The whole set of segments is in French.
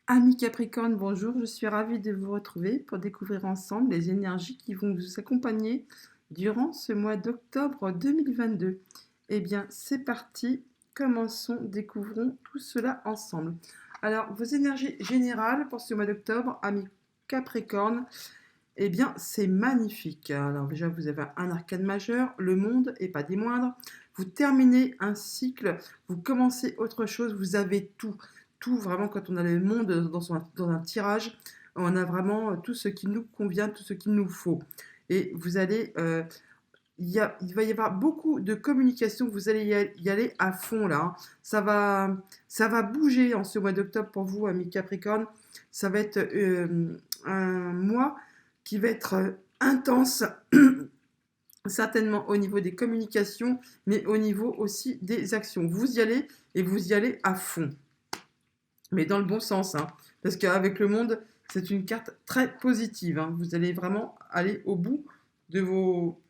Amis Capricorne, bonjour, je suis ravie de vous retrouver pour découvrir ensemble les énergies qui vont vous accompagner durant ce mois d'octobre 2022. Eh bien, c'est parti, commençons, découvrons tout cela ensemble. Alors, vos énergies générales pour ce mois d'octobre, amis Capricorne, eh bien, c'est magnifique. Alors déjà, vous avez un arcane majeur, le monde, et pas des moindres. Vous terminez un cycle, vous commencez autre chose, vous avez tout. Tout, vraiment, quand on a le monde dans un tirage, on a vraiment tout ce qui nous convient, tout ce qu'il nous faut. Et vous allez... il va y avoir beaucoup de communication, vous allez y aller à fond là, hein. Ça va bouger en ce mois d'octobre pour vous, amis Capricorne. Ça va être un mois qui va être intense, certainement au niveau des communications, mais au niveau aussi des actions. Vous y allez et vous y allez à fond, mais dans le bon sens, hein, parce qu'avec le monde, c'est une carte très positive, hein. Vous allez vraiment aller de vos,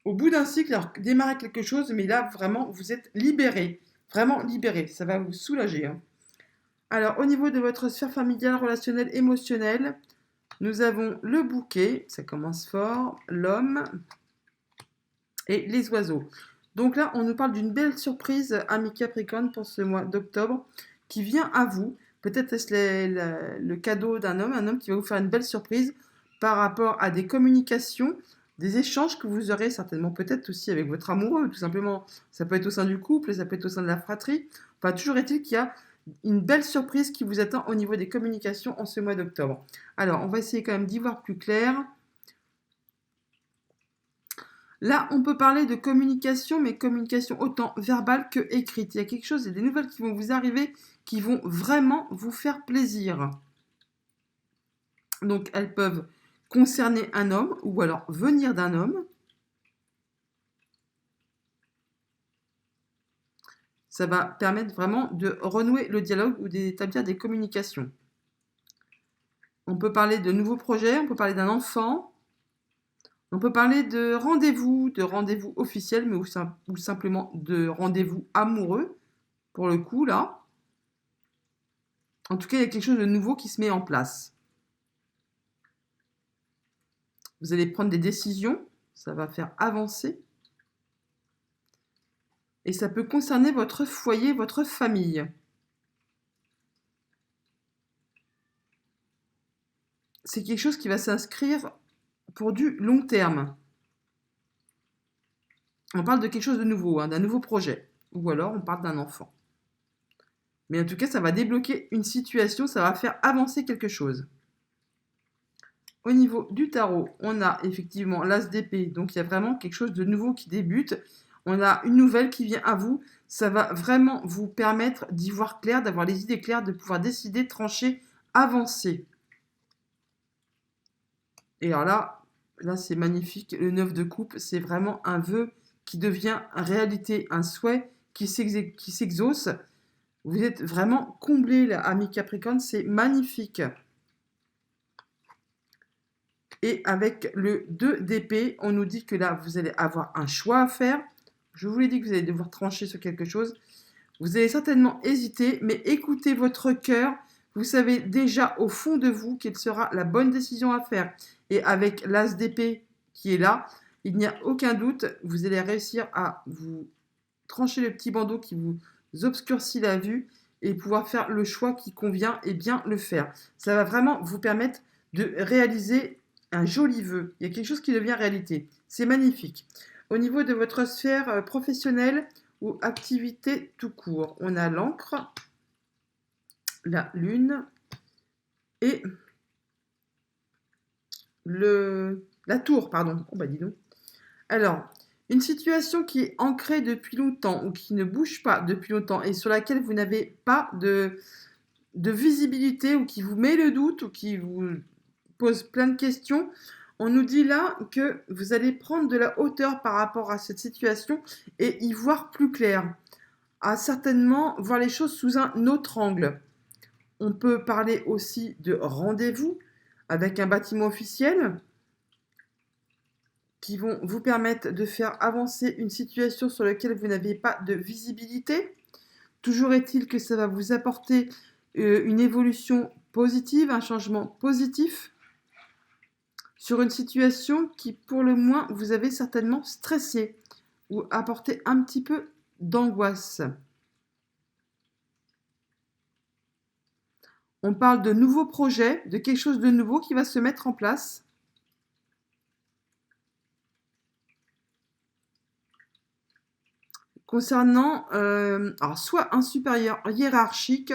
au bout d'un cycle, alors démarrer quelque chose, mais là vraiment vous êtes libéré, vraiment libéré, ça va vous soulager, hein. Alors au niveau de votre sphère familiale, relationnelle, émotionnelle, nous avons le bouquet, ça commence fort, l'homme et les oiseaux. Donc là, on nous parle d'une belle surprise, ami Capricorne, pour ce mois d'octobre, qui vient à vous. Peut-être est-ce le cadeau d'un homme, un homme qui va vous faire une belle surprise par rapport à des communications, des échanges que vous aurez certainement peut-être aussi avec votre amoureux, tout simplement. Ça peut être au sein du couple, ça peut être au sein de la fratrie. Enfin, toujours est-il qu'il y a une belle surprise qui vous attend au niveau des communications en ce mois d'octobre. Alors, on va essayer quand même d'y voir plus clair. Là, on peut parler de communication, mais communication autant verbale que écrite. Il y a quelque chose, il y a des nouvelles qui vont vous arriver, qui vont vraiment vous faire plaisir. Donc, elles peuvent concerner un homme ou alors venir d'un homme. Ça va permettre vraiment de renouer le dialogue ou d'établir des communications. On peut parler de nouveaux projets, on peut parler d'un enfant, on peut parler de rendez-vous officiels, mais ou simplement de rendez-vous amoureux, pour le coup, là. En tout cas, il y a quelque chose de nouveau qui se met en place. Vous allez prendre des décisions, ça va faire avancer. Et ça peut concerner votre foyer, votre famille. C'est quelque chose qui va s'inscrire pour du long terme. On parle de quelque chose de nouveau, hein, d'un nouveau projet. Ou alors on parle d'un enfant. Mais en tout cas, ça va débloquer une situation, ça va faire avancer quelque chose. Au niveau du tarot, on a effectivement l'as d'épée, donc il y a vraiment quelque chose de nouveau qui débute. On a une nouvelle qui vient à vous. Ça va vraiment vous permettre d'y voir clair, d'avoir les idées claires, de pouvoir décider, trancher, avancer. Et alors là c'est magnifique. Le 9 de coupe, c'est vraiment un vœu qui devient réalité, un souhait qui s'exauce. Vous êtes vraiment comblé, là, ami Capricorne, c'est magnifique. Et avec le 2 d'épée, on nous dit que là, vous allez avoir un choix à faire. Je vous l'ai dit que vous allez devoir trancher sur quelque chose. Vous allez certainement hésiter, mais écoutez votre cœur. Vous savez déjà au fond de vous quelle sera la bonne décision à faire. Et avec l'as d'épée qui est là, il n'y a aucun doute, vous allez réussir à vous trancher le petit bandeau qui vous obscurcit la vue et pouvoir faire le choix qui convient et bien le faire. Ça va vraiment vous permettre de réaliser un joli vœu. Il y a quelque chose qui devient réalité. C'est magnifique. Au niveau de votre sphère professionnelle ou activité tout court, on a l'encre, la lune et la tour, pardon. Oh bah dis donc. Alors, une situation qui est ancrée depuis longtemps ou qui ne bouge pas depuis longtemps et sur laquelle vous n'avez pas de visibilité ou qui vous met le doute ou qui vous pose plein de questions, on nous dit là que vous allez prendre de la hauteur par rapport à cette situation et y voir plus clair. À certainement voir les choses sous un autre angle. On peut parler aussi de rendez-vous avec un bâtiment officiel qui vont vous permettre de faire avancer une situation sur laquelle vous n'avez pas de visibilité. Toujours est-il que ça va vous apporter une évolution positive, un changement positif sur une situation qui, pour le moins, vous avez certainement stressé ou apporté un petit peu d'angoisse. On parle de nouveaux projets, de quelque chose de nouveau qui va se mettre en place. Concernant alors soit un supérieur hiérarchique,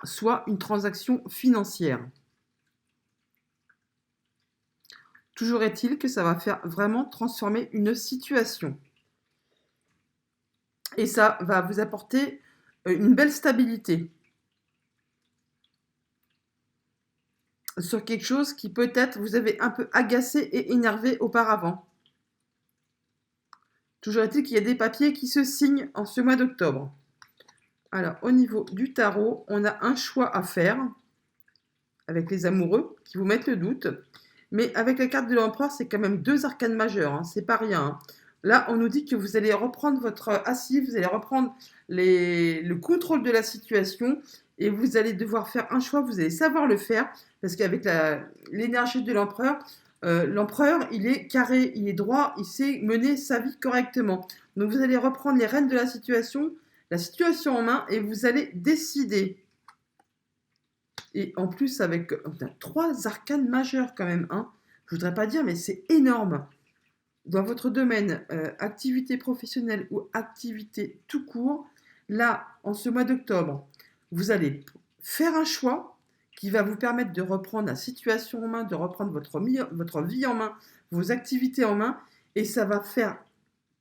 soit une transaction financière. Toujours est-il que ça va faire vraiment transformer une situation. Et ça va vous apporter une belle stabilité sur quelque chose qui peut-être vous avez un peu agacé et énervé auparavant. Toujours est-il qu'il y a des papiers qui se signent en ce mois d'octobre. Alors, au niveau du tarot, on a un choix à faire avec les amoureux qui vous mettent le doute. Mais avec la carte de l'empereur, c'est quand même 2 arcanes majeurs, hein, c'est pas rien. Hein. Là, on nous dit que vous allez reprendre votre assise, vous allez reprendre le contrôle de la situation et vous allez devoir faire un choix, vous allez savoir le faire parce qu'avec l'énergie de l'empereur, l'empereur, il est carré, il est droit, il sait mener sa vie correctement. Donc vous allez reprendre les rênes de la situation en main et vous allez décider. Et en plus, avec on a 3 arcanes majeures quand même. Hein. Je voudrais pas dire, mais c'est énorme. Dans votre domaine, activité professionnelle ou activité tout court, là, en ce mois d'octobre, vous allez faire un choix qui va vous permettre de reprendre la situation en main, de reprendre votre vie en main, vos activités en main, et ça va faire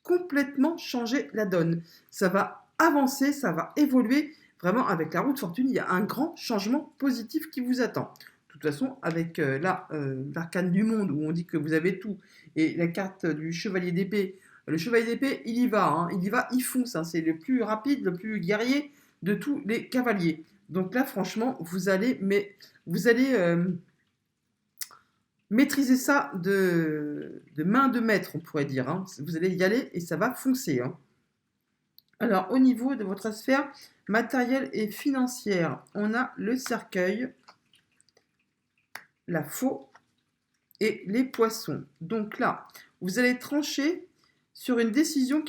complètement changer la donne. Ça va avancer, ça va évoluer. Vraiment, avec la roue de fortune, il y a un grand changement positif qui vous attend. De toute façon, avec l'arcane du monde, où on dit que vous avez tout, et la carte du chevalier d'épée, le chevalier d'épée, il y va, hein, il fonce, hein, c'est le plus rapide, le plus guerrier de tous les cavaliers. Donc là, franchement, vous allez maîtriser ça de main de maître, on pourrait dire. Hein. Vous allez y aller et ça va foncer. Hein. Alors, au niveau de votre sphère matérielle et financière, on a le cercueil, la faux et les poissons. Donc là, vous allez trancher sur une décision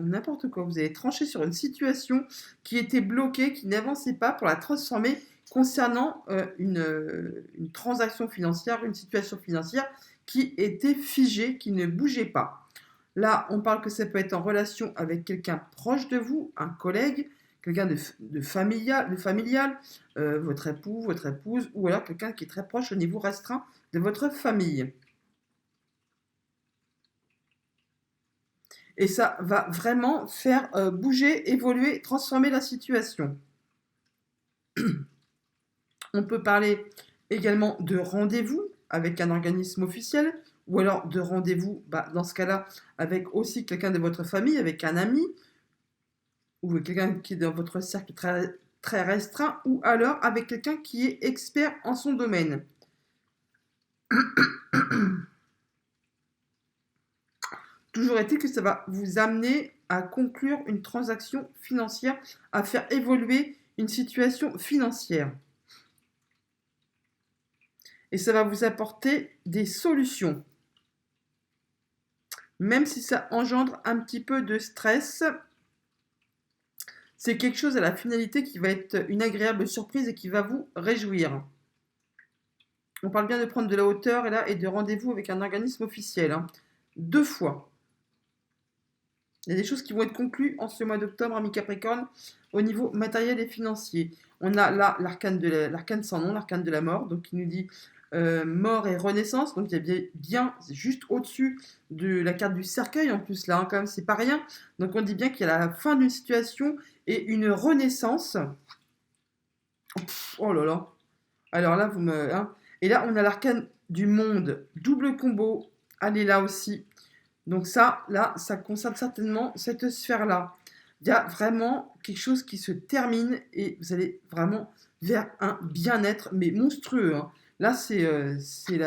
n'importe quoi. Vous allez trancher sur une situation qui était bloquée, qui n'avançait pas pour la transformer concernant une transaction financière, une situation financière qui était figée, qui ne bougeait pas. Là, on parle que ça peut être en relation avec quelqu'un proche de vous, un collègue, quelqu'un de familial, votre époux, votre épouse, ou alors quelqu'un qui est très proche au niveau restreint de votre famille. Et ça va vraiment faire bouger, évoluer, transformer la situation. On peut parler également de rendez-vous avec un organisme officiel, ou alors de rendez-vous, dans ce cas-là, avec aussi quelqu'un de votre famille, avec un ami, ou quelqu'un qui est dans votre cercle très, très restreint, ou alors avec quelqu'un qui est expert en son domaine. Toujours est-il que ça va vous amener à conclure une transaction financière, à faire évoluer une situation financière. Et ça va vous apporter des solutions. Même si ça engendre un petit peu de stress, c'est quelque chose à la finalité qui va être une agréable surprise et qui va vous réjouir. On parle bien de prendre de la hauteur et de rendez-vous avec un organisme officiel. 2 fois. Il y a des choses qui vont être conclues en ce mois d'octobre, amis Capricorne, au niveau matériel et financier. On a là l'arcane sans nom, l'arcane de la mort, donc qui nous dit mort et renaissance. Donc il y a bien juste au-dessus de la carte du cercueil en plus là, hein, quand même, c'est pas rien. Donc on dit bien qu'il y a la fin d'une situation et une renaissance. Oh là là. Alors là, et là, on a l'arcane du monde, double combo. Allez là aussi. Donc ça, là, ça concerne certainement cette sphère-là. Il y a vraiment quelque chose qui se termine et vous allez vraiment vers un bien-être, mais monstrueux. Hein. Là, c'est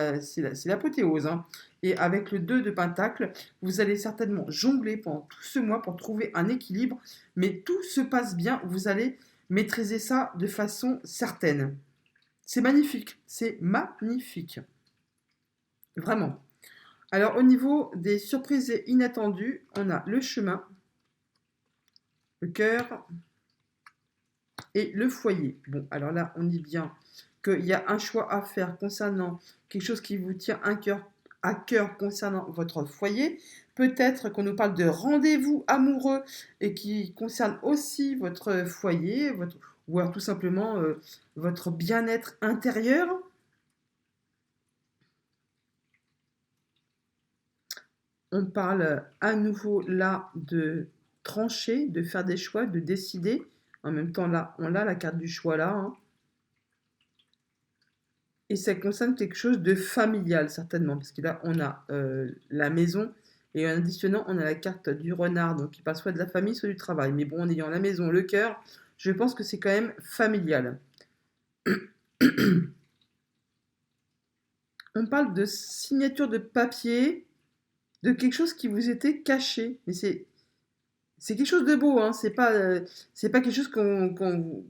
l'apothéose. Hein. Et avec le 2 de Pentacle, vous allez certainement jongler pendant tout ce mois pour trouver un équilibre, mais tout se passe bien. Vous allez maîtriser ça de façon certaine. C'est magnifique, c'est magnifique. Vraiment. Alors au niveau des surprises et inattendues, on a le chemin, le cœur et le foyer. Bon, alors là, on dit bien qu'il y a un choix à faire concernant quelque chose qui vous tient à cœur concernant votre foyer. Peut-être qu'on nous parle de rendez-vous amoureux et qui concerne aussi votre foyer, ou alors tout simplement votre bien-être intérieur. On parle à nouveau là de trancher, de faire des choix, de décider. En même temps, là, on a la carte du choix là. Hein. Et ça concerne quelque chose de familial, certainement. Parce que là, on a la maison. Et en additionnant, on a la carte du renard. Donc, qui parle soit de la famille, soit du travail. Mais bon, en ayant la maison, le cœur, je pense que c'est quand même familial. On parle de signature de papier, de quelque chose qui vous était caché. Mais c'est quelque chose de beau, hein. C'est pas quelque chose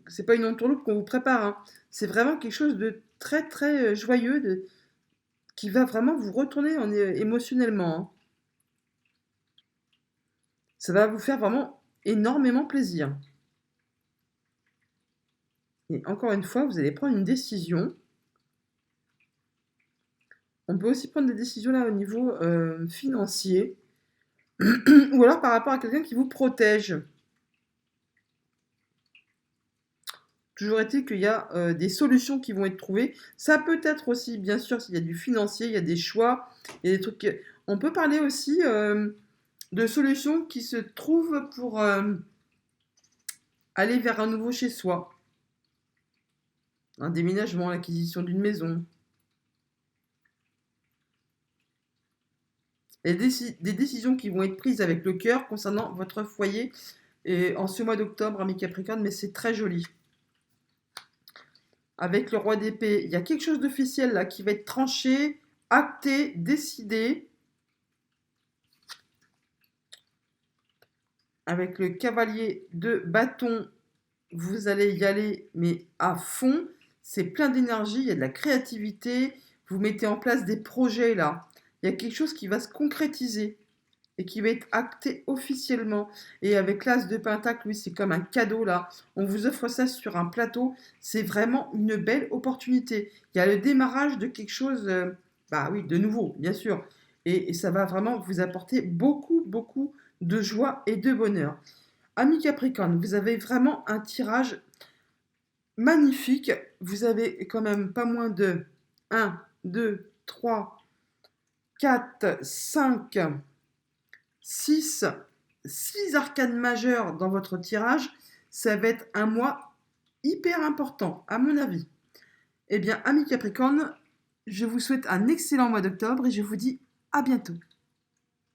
c'est pas une entourloupe qu'on vous prépare, hein. C'est vraiment quelque chose de très très joyeux, qui va vraiment vous retourner émotionnellement, hein. Ça va vous faire vraiment énormément plaisir. Et encore une fois, vous allez prendre une décision. On peut aussi prendre des décisions là au niveau financier, ou alors par rapport à quelqu'un qui vous protège. Toujours est-il qu'il y a des solutions qui vont être trouvées. Ça peut être aussi, bien sûr, s'il y a du financier, il y a des choix, il y a des trucs. On peut parler aussi de solutions qui se trouvent pour aller vers un nouveau chez soi. Un déménagement, l'acquisition d'une maison. Il y a des décisions qui vont être prises avec le cœur concernant votre foyer et en ce mois d'octobre, ami Capricorne, mais c'est très joli. Avec le roi d'épée, il y a quelque chose d'officiel là qui va être tranché, acté, décidé. Avec le cavalier de bâton, vous allez y aller, mais à fond. C'est plein d'énergie, il y a de la créativité. Vous mettez en place des projets là. Il y a quelque chose qui va se concrétiser et qui va être acté officiellement. Et avec l'as de pentacle, oui, c'est comme un cadeau là. On vous offre ça sur un plateau. C'est vraiment une belle opportunité. Il y a le démarrage de quelque chose, bah oui, de nouveau, bien sûr. Et ça va vraiment vous apporter beaucoup, beaucoup de joie et de bonheur. Ami Capricorne, vous avez vraiment un tirage magnifique. Vous avez quand même pas moins de 1, 2, 3, 4, 5, 6 arcanes majeures dans votre tirage. Ça va être un mois hyper important, à mon avis. Eh bien, ami Capricorne, je vous souhaite un excellent mois d'octobre et je vous dis à bientôt.